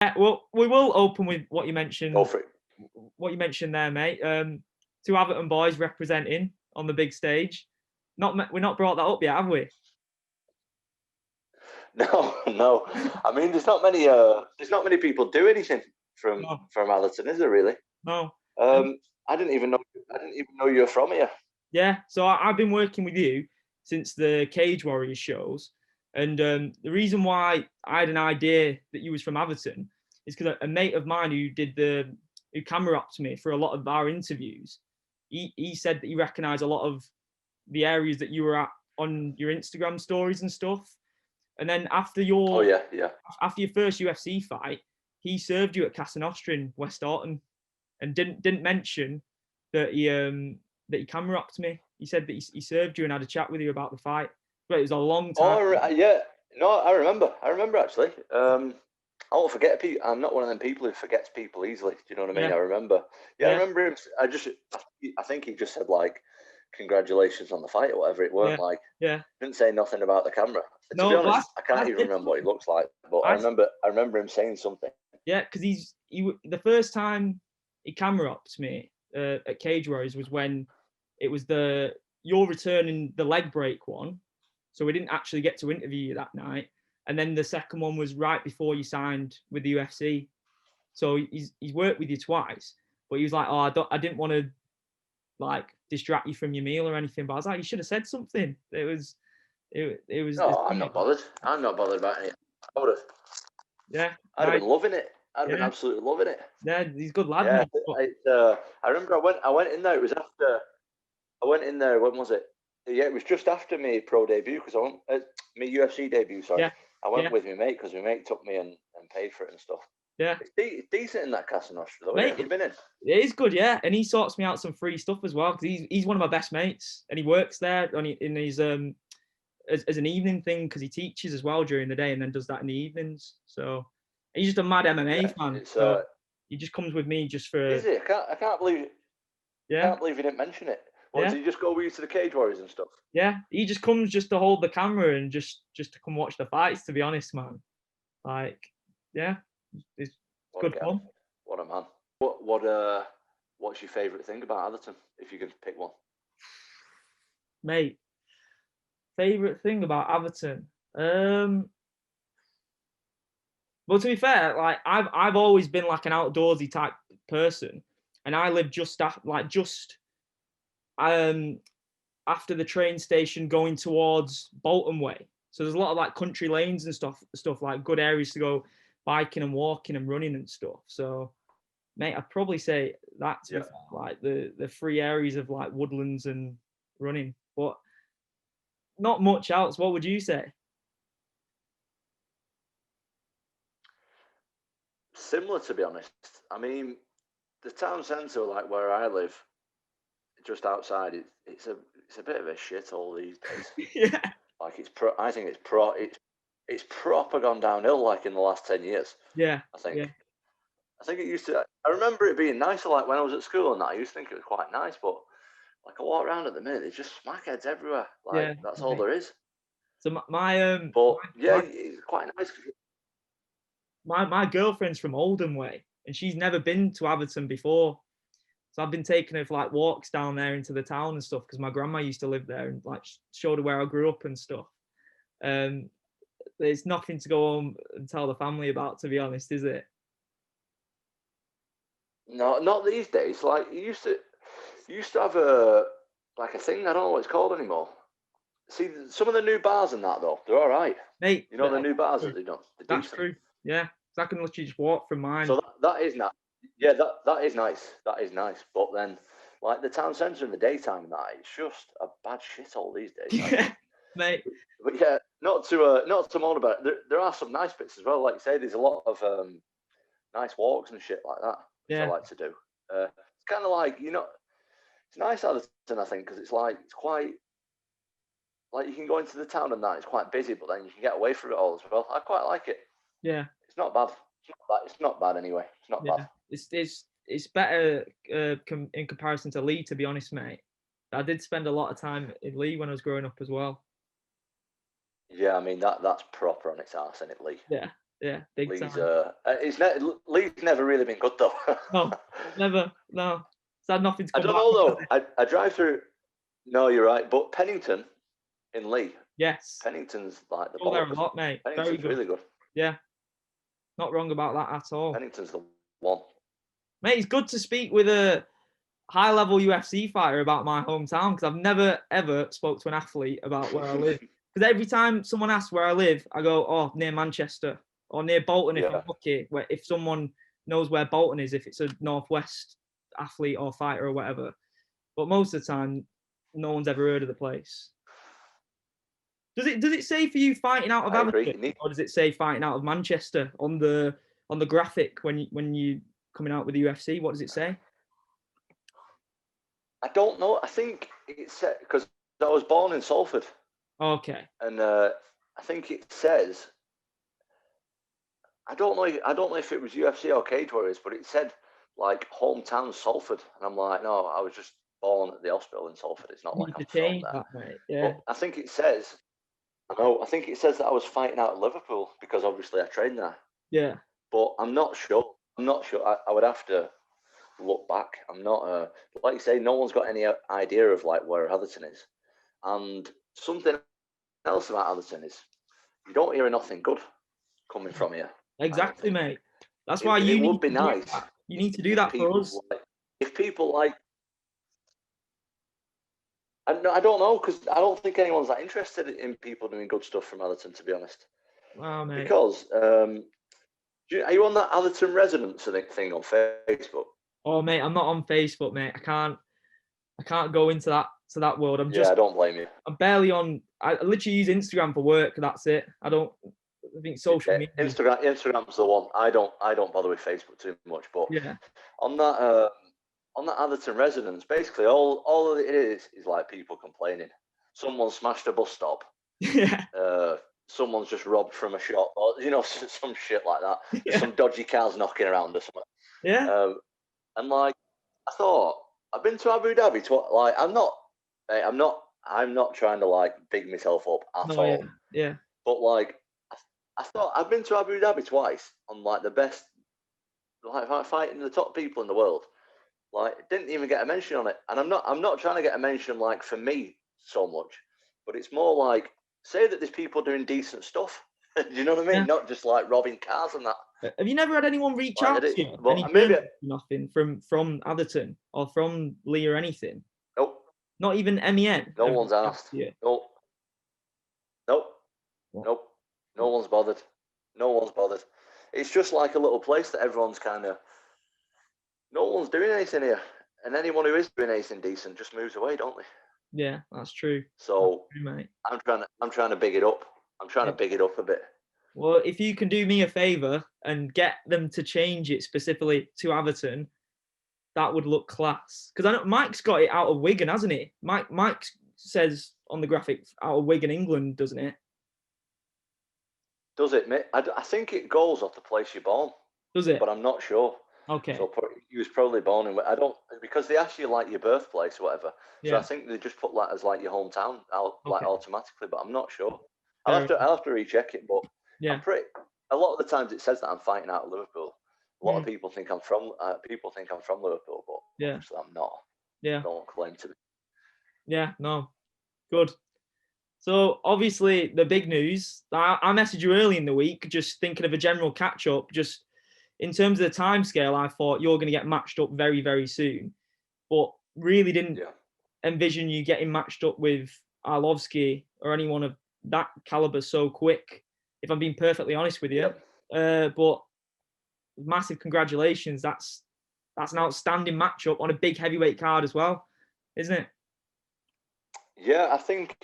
Yeah, well, we will open with what you Go mentioned. for it. What you mentioned there, mate. Two Atherton boys representing on the big stage. We're not brought that up yet, have we? No, no. I mean, there's not many people do anything No, from Atherton, is there really? no. Um, Um, I didn't even know you were from here. yeah, so I've been working with you since the Cage Warriors shows, and the reason why I had an idea that you was from Atherton is because a mate of mine who camera upped me for a lot of our interviews, he said that he recognised a lot of the areas that you were at on your Instagram stories and stuff. And then Oh yeah, yeah. after your first UFC fight, he served you at Casa Nostra in West Orton, and didn't mention that he camera upped me. He said that he served you and had a chat with you about the fight. But it was a long time. Oh yeah. No, I remember. I remember actually. I won't forget people. I'm not one of them people who forgets people easily. Do you know what I mean? Yeah, I remember. Yeah, I yeah, remember him. I think he just said like, "Congratulations on the fight" or whatever. It yeah, weren't like, yeah. didn't say nothing about the camera. To be No, but honest, I can't I even said remember what he something. looks like. But I I remember him saying something. Yeah, because the first time he camera upped me at Cage Warriors was when it was your return in the leg break one, so we didn't actually get to interview you that night. And then the second one was right before you signed with the UFC. So he's worked with you twice, but he was like, "Oh, I didn't want to like distract you from your meal or anything." But I was like, "You should have said something." It was No, I'm not bothered. I'm not bothered about it. I would have. yeah, I'd have nice, been loving it. I'd have been yeah, absolutely loving it. yeah. He's a good lad, Yeah, mate. But I remember I went in there. It was after I went in there. When was it? Yeah, it was just after my pro debut because I went my UFC debut. Sorry, yeah, I went yeah, with my mate because my mate took me and paid for it and stuff. yeah. It's decent in that Casa Nostra though, isn't it? Mate, Have you been in? it is good, yeah. And he sorts me out some free stuff as well because he's one of my best mates, and he works there in his as an evening thing because he teaches as well during the day and then does that in the evenings. So he's just a mad MMA Yeah, fan. it's So he just comes with me just for is it? I yeah, can't believe you didn't mention it. What yeah, did you just go with you to the Cage Warriors and stuff? yeah. He just comes just to hold the camera and just to come watch the fights. To be honest, man, like yeah, it's What a good guy! fun, What a man! What's your favourite thing about Atherton? If you could pick one. mate. Favorite thing about Atherton. Well, to be fair, like I've always been like an outdoorsy type person, and I live just um after the train station going towards Bolton Way. So there's a lot of like country lanes and stuff like good areas to go biking and walking and running and stuff. So, mate, I'd probably say that to be Yeah. fair, like the free areas of like woodlands and running, but not much else. What would you say? Similar, to be honest. I mean, the town centre, like where I live, just outside, it's a bit of a shithole these days. Yeah, Like I think it's proper gone downhill. Like in the last 10 years, yeah, I think. yeah, I think it used to. I remember it being nicer. Like when I was at school and that, I used to think it was quite nice. But like I walk around at the minute, there's just smackheads everywhere. Like yeah. that's all Mate. there is. So But yeah, it's quite nice. my girlfriend's from Oldham Way, and she's never been to Atherton before. So I've been taking her for like walks down there into the town and stuff because my grandma used to live there and like showed her where I grew up and stuff. Um, there's nothing to go home and tell the family about, to be honest, is it? No, not these days. Like you used to have a like a thing. I don't know what it's called anymore. See, some of the new bars and that though, they're all right. Mate, You know the new bars that they've done, they're that's decent. true. Yeah, so I can literally just walk from So mine. that is nice. Yeah, that is nice. That is nice. But then, like the town centre in the daytime, and that it's just a bad shithole these days. I Yeah, think. mate. But yeah, not to moan about it. There are some nice bits as well. Like you say, there's a lot of nice walks and shit like that, which I Yeah, like to do. It's kind of like it's nice Atherton, I think, because it's quite like you can go into the town and that it's quite busy, but then you can get away from it all as well. I quite like it. yeah, It's not bad. It's not bad anyway. It's not bad. yeah. It's better in comparison to Lee, to be honest, mate. I did spend a lot of time in Lee when I was growing up as well. Yeah, I mean that's proper on its arse, isn't it, Lee? Yeah. Yeah, big Lee's time. Lee's never really been good though. No, never. No, it's had nothing to I come don't back know from, has though. it? I drive through. No, you're right. But Pennington in Lee, Yes, Pennington's like the go there a bollocks. lot, mate. Very Pennington's good. really good. Yeah, not wrong about that at all. Pennington's the one. Mate, it's good to speak with a high-level UFC fighter about my hometown because I've never ever spoke to an athlete about where I live. Because every time someone asks where I live, I go, "Oh, near Manchester or near Bolton if I'm Yeah. lucky." Where if someone knows where Bolton is, if it's a northwest athlete or fighter or whatever. But most of the time, no one's ever heard of the place. Does it say for you fighting out of I agree. Atherton, or does it say fighting out of Manchester on the graphic when you coming out with the UFC? What does it say? I don't know. I think it's because I was born in Salford, Okay. and I think it says. I don't know. I don't know if it was UFC or Cage Warriors, but it said like hometown Salford, and I'm like, no, I was just born at the hospital in Salford. It's not You like need I'm to from change there. that, mate. Yeah. But I think it says. No, I think it says that I was fighting out of Liverpool because obviously I trained there. Yeah. But I'm not sure. I'm not sure. I would have to look back. I'm not. Like you say, no one's got any idea of like where Atherton is. And something else about Atherton is you don't hear nothing good coming from here. Exactly, mate. That's why It you would need be to do nice that. You need to do that for us. if people like. I don't know because I don't think anyone's that interested in people doing good stuff from Atherton, to be honest. Wow, mate. Because are you on that Atherton residence thing on Facebook? Oh, mate, I'm not on Facebook, mate. I can't go into that world. I don't blame you. I'm barely on. I literally use Instagram for work. That's it. I think social media. Instagram's the one. I don't bother with Facebook too much, but Yeah. on that Atherton residence, basically all it is like people complaining. Someone smashed a bus stop. Yeah. Someone's just robbed from a shop, or some shit like that. Yeah. Some dodgy cars knocking around or something. Yeah. And like I thought, I've been to Abu Dhabi. Like I'm not trying to like big myself up at No. Yeah. all. Yeah. But like I thought I've been to Abu Dhabi twice on like the best, like fighting the top people in the world. Like didn't even get a mention on it, and I'm not trying to get a mention like for me so much, but it's more like say that there's people doing decent stuff. Do you know what I mean? Yeah. Not just like robbing cars and that. Have you never had anyone reach Like, out to you? well, Any maybe nothing from Atherton or from Lee or anything? nope. Not even MEN. No have one's reached out asked. to you? Nope. Nope. What? Nope. No one's bothered. No one's bothered. It's just like a little place that everyone's kind of. No one's doing anything here, and anyone who is doing anything decent just moves away, don't they? Yeah, that's true. So That's true, mate. I'm trying to big it up. I'm trying to big it up a bit. Well, if you can do me a favour and get them to change it specifically to Atherton, that would look class. Because I know Mike's got it out of Wigan, hasn't he? Mike says on the graphic out of Wigan, England, doesn't it? Does it, mate? I think it goes off the place you're born. Does it? But I'm not sure. Okay. So he was probably born in. I don't because they ask you like your birthplace or whatever. Yeah. So I think they just put that as like your hometown, like automatically. But I'm not sure. Fair I'll have to recheck it. But yeah. I'm pretty. A lot of the times it says that I'm fighting out of Liverpool. A lot of people think I'm from Liverpool, but yeah, obviously I'm not. Yeah. I don't claim to be. Yeah. No. Good. So obviously the big news. I messaged you early in the week, just thinking of a general catch up. Just in terms of the timescale, I thought you're going to get matched up very, very soon, but really didn't envision you getting matched up with Arlovski or anyone of that caliber so quick. If I'm being perfectly honest with you, but massive congratulations. That's an outstanding matchup on a big heavyweight card as well, isn't it? Yeah, I think.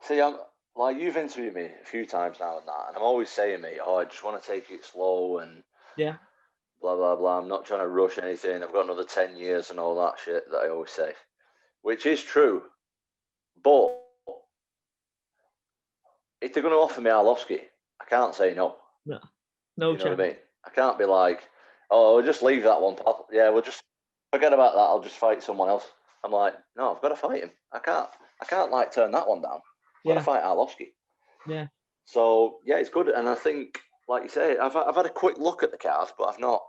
See, I'm like you've interviewed me a few times now and that, and I'm always saying, mate, I just want to take it slow and blah blah blah. I'm not trying to rush anything. I've got another 10 years and all that shit that I always say, which is true. But if they're going to offer me Arlovski, I can't say no. No you know what I mean? I can't be like, oh, we'll just leave that one, pal. Yeah, we'll just forget about that. I'll just fight someone else. I'm like, no, I've got to fight him. I can't like turn that one down. I've got to fight Arlovski. Yeah. So yeah, it's good, and I think like you say, I've had a quick look at the card, but I'm not.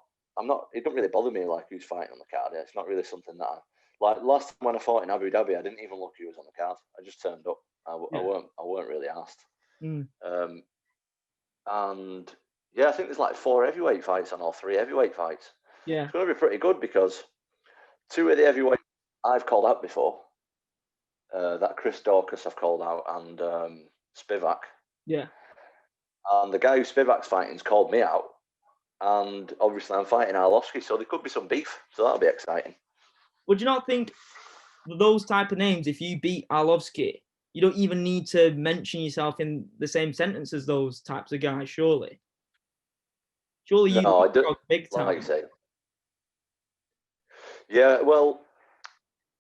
It don't really bother me like who's fighting on the card. It's not really something that like last time when I fought in Abu Dhabi, I didn't even look who was on the card. I just turned up. I weren't really asked. And yeah, I think there's like 4 heavyweight fights on all 3 heavyweight fights. Yeah, it's going to be pretty good because 2 of the heavyweight I've called out before. That Chris Dawkins I've called out, and Spivak. Yeah. And the guy who Spivak's fighting's called me out, and obviously I'm fighting Arlovski, so there could be some beef. So that'll be exciting. Would you not think those type of names, if you beat Arlovski, you don't even need to mention yourself in the same sentence as those types of guys, surely? Surely you I do, big time. like you say. Yeah, well,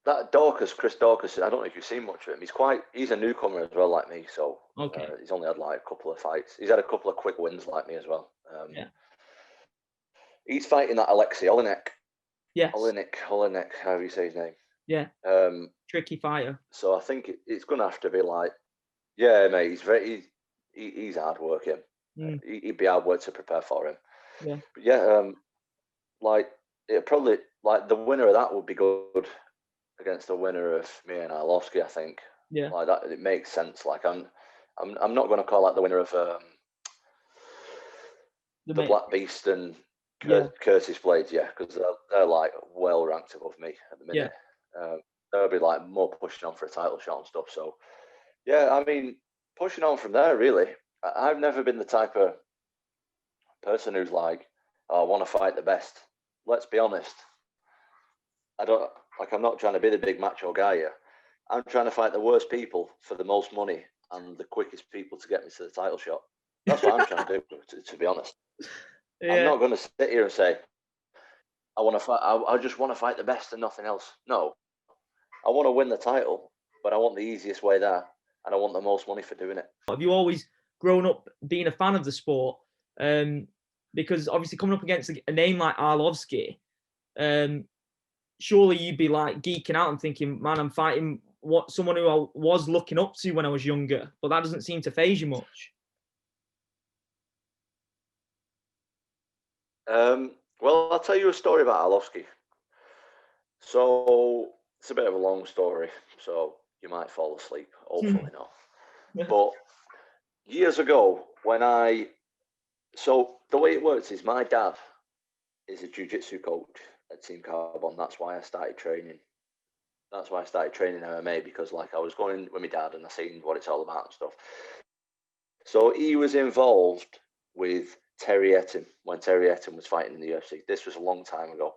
that Chris Dawkins, I don't know if you've seen much of him. He's a newcomer as well, like me. So he's only had like a couple of fights. He's had a couple of quick wins like me as well. He's fighting that Alexei Olenek. Yes. Olenek, however you say his name. Yeah. Tricky fighter. So I think it's going to have to be like, yeah, mate, he's hard working. He'd be hard work to prepare for him. Yeah. But yeah, like it probably like the winner of that would be good against the winner of me and Arlovski, I think. Yeah. Like that, it makes sense. Like I'm not going to call out the winner of the Black Beast and Curtis Blades, because they're like well ranked above me at the minute. Yeah. They'll be like more pushing on for a title shot and stuff. So yeah, I mean, pushing on from there, really. I've never been the type of person who's like, I want to fight the best. Let's be honest. I'm not trying to be the big macho guy here. I'm trying to fight the worst people for the most money and the quickest people to get me to the title shot. That's what I'm trying to do, to be honest. Yeah. I'm not going to sit here and say, I want to fight. I just want to fight the best and nothing else. No, I want to win the title, but I want the easiest way there, and I want the most money for doing it. Have you always grown up being a fan of the sport? Because obviously coming up against a name like Arlovski, surely you'd be like geeking out and thinking, man, I'm fighting someone who I was looking up to when I was younger, but that doesn't seem to faze you much. Well, I'll tell you a story about Arlovski. So it's a bit of a long story, so you might fall asleep. Hopefully not. But years ago, so the way it works is my dad is a jiu-jitsu coach at Team Carbon. That's why I started training. That's why I started training MMA, because like I was going with my dad and I seen what it's all about and stuff. So he was involved with Terry Etten when Terry Etten was fighting in the UFC. This was a long time ago.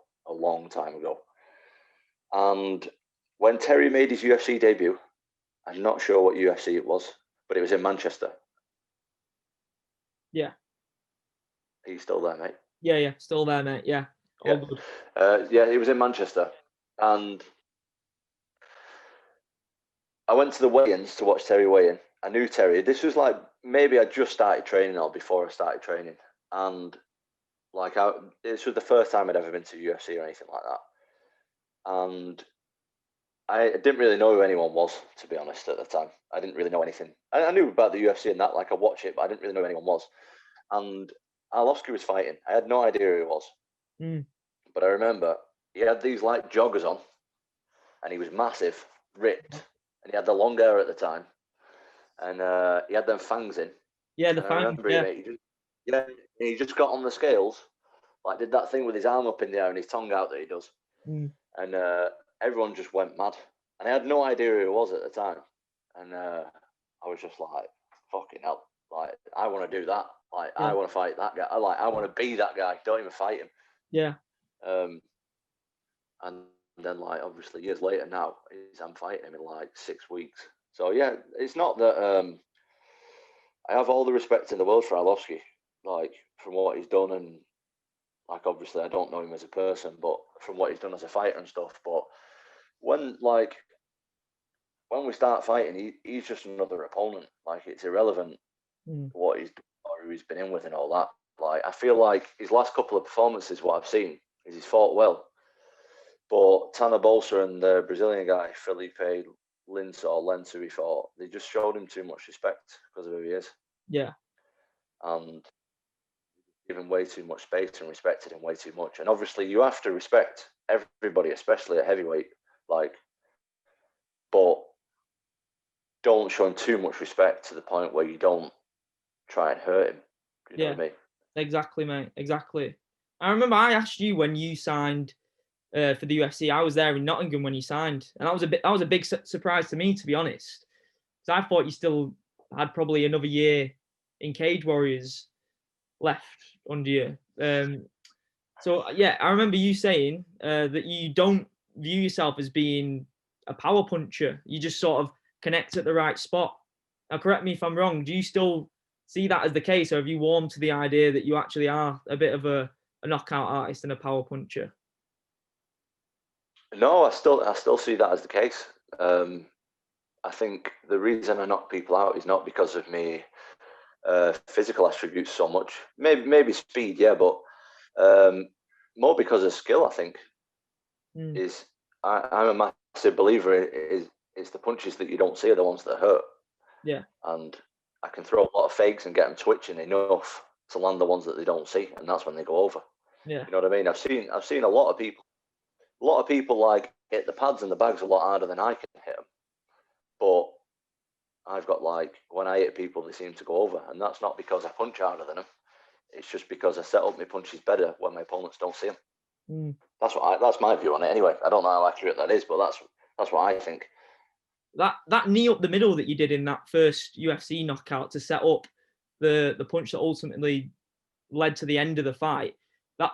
And when Terry made his UFC debut, I'm not sure what UFC it was, but it was in Manchester. Yeah. Are you still there, mate? Yeah, still there, mate. Yeah. All good. It was in Manchester, and I went to the weigh-ins to watch Terry weigh in. I knew Terry. This was like maybe I just started training or before I started training, and like this was the first time I'd ever been to UFC or anything like that, and I didn't really know who anyone was, to be honest, at the time. I didn't really know anything. I knew about the UFC and that, like I watch it, but I didn't really know who anyone was. And Arlovski was fighting. I had no idea who he was. But I remember he had these like joggers on, and he was massive, ripped, and he had the long hair at the time, and he had them fangs in. Yeah, the fangs. He just got on the scales, like did that thing with his arm up in the air and his tongue out that he does, and everyone just went mad. And I had no idea who he was at the time, and I was just like, fucking hell, like I want to do that. Like I want to fight that guy. I want to be that guy. Don't even fight him. Yeah. And then like obviously years later now, I'm fighting him in like 6 weeks. So yeah, it's not that I have all the respect in the world for Arlovski, like from what he's done, and like obviously I don't know him as a person, but from what he's done as a fighter and stuff. But when we start fighting, he's just another opponent. Like it's irrelevant what he's done or who he's been in with and all that. Like I feel like his last couple of performances, what I've seen is he's fought well, but Tanner Bolsa and the Brazilian guy Felipe Lentz, who he fought, they just showed him too much respect because of who he is. Yeah. And given way too much space and respected him way too much. And obviously, you have to respect everybody, especially at heavyweight. Like, but don't show him too much respect to the point where you don't try and hurt him. You know what I mean? Exactly, mate. Exactly. I remember I asked you when you signed for the UFC. I was there in Nottingham when you signed, and that was a big surprise to me, to be honest, because I thought you still had probably another year in Cage Warriors left under you. So yeah, I remember you saying that you don't view yourself as being a power puncher. You just sort of connect at the right spot. Now, correct me if I'm wrong. Do you still see that as the case, or have you warmed to the idea that you actually are a bit of a knockout artist and a power puncher? No, I still see that as the case. I think the reason I knock people out is not because of me physical attributes so much. Maybe speed, yeah, but more because of skill. I think is I'm a massive believer is the punches that you don't see are the ones that hurt. Yeah, and I can throw a lot of fakes and get them twitching enough to land the ones that they don't see, and that's when they go over. Yeah, you know what I mean. I've seen a lot of people like hit the pads and the bags a lot harder than I can hit them, but I've got like when I hit people, they seem to go over, and that's not because I punch harder than them. It's just because I set up my punches better when my opponents don't see them. That's my view on it. Anyway, I don't know how accurate that is, but that's what I think. That knee up the middle that you did in that first UFC knockout to set up the punch that ultimately led to the end of the fight.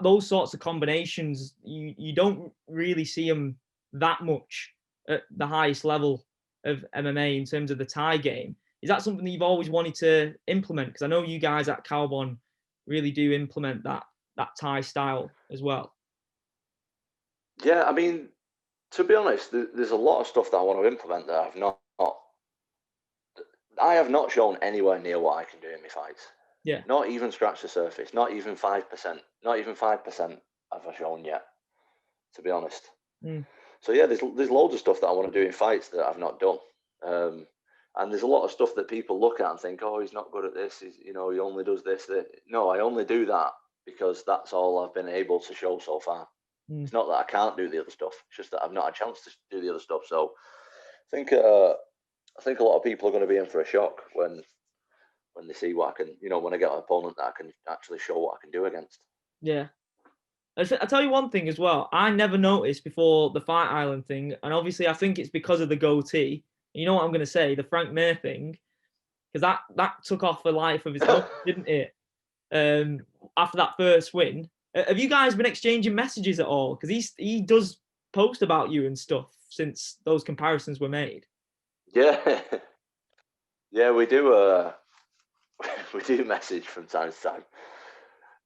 Those sorts of combinations, you don't really see them that much at the highest level of MMA in terms of the Thai game. Is that something that you've always wanted to implement? Because I know you guys at Cowbon really do implement that Thai style as well. Yeah, I mean, to be honest, there's a lot of stuff that I want to implement that I have not shown anywhere near what I can do in my fights. Yeah. Not even scratch the surface. Not even 5%. Not even 5% have I shown yet, to be honest. So yeah, there's loads of stuff that I want to do in fights that I've not done. And there's a lot of stuff that people look at and think, oh, he's not good at this. He only does this. No, I only do that because that's all I've been able to show so far. It's not that I can't do the other stuff. It's just that I've not had a chance to do the other stuff. So I think a lot of people are going to be in for a shock when they see what I can, when I get an opponent that I can actually show what I can do against. Yeah. I'll tell you one thing as well. I never noticed before the Fight Island thing, and obviously I think it's because of the goatee. You know what I'm going to say, the Frank Mir thing, because that took off a life of its own, didn't it? After that first win, have you guys been exchanging messages at all? Because he does post about you and stuff since those comparisons were made. Yeah, yeah, we do. We do message from time to time.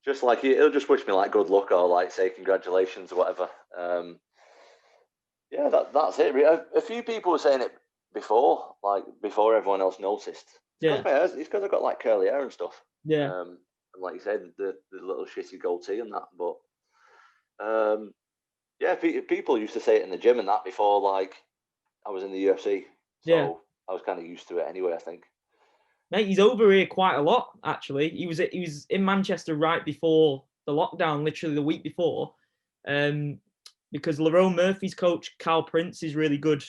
Just like he'll just wish me like good luck or like say congratulations or whatever. Yeah, that's it. A few people were saying it before everyone else noticed. Yeah, it's because I've got like curly hair and stuff. Yeah, and like you said, the little shitty goatee and that. But yeah, people used to say it in the gym and that before, like I was in the UFC. So I was kind of used to it anyway, I think. Mate, he's over here quite a lot, actually. He was in Manchester right before the lockdown, literally the week before, because Lerone Murphy's coach, Cal Prince, is really good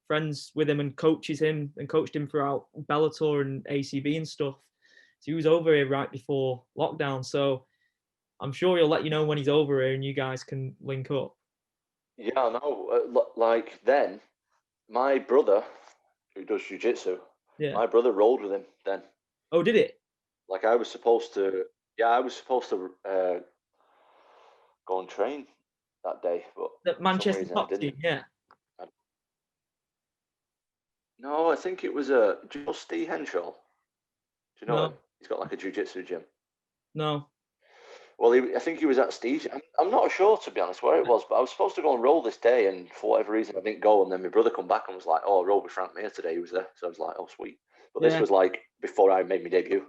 friends with him and coaches him and coached him throughout Bellator and ACB and stuff. So he was over here right before lockdown. So I'm sure he'll let you know when he's over here and you guys can link up. Yeah, I know. Like then, my brother, who does jiu-jitsu, my brother rolled with him then. Oh, did it? Like I was supposed to go and train that day, but the Manchester top team, yeah. No, I think it was Steve Henshaw. Do you know him? He's got like a jiu-jitsu gym. No. Well, I think he was at Steve. I'm not sure, to be honest, where it was, but I was supposed to go and roll this day, and for whatever reason, I didn't go. And then my brother come back and was like, "Oh, I rolled with Frank Mir today." He was there, so I was like, "Oh, sweet." But this was like before I made my debut.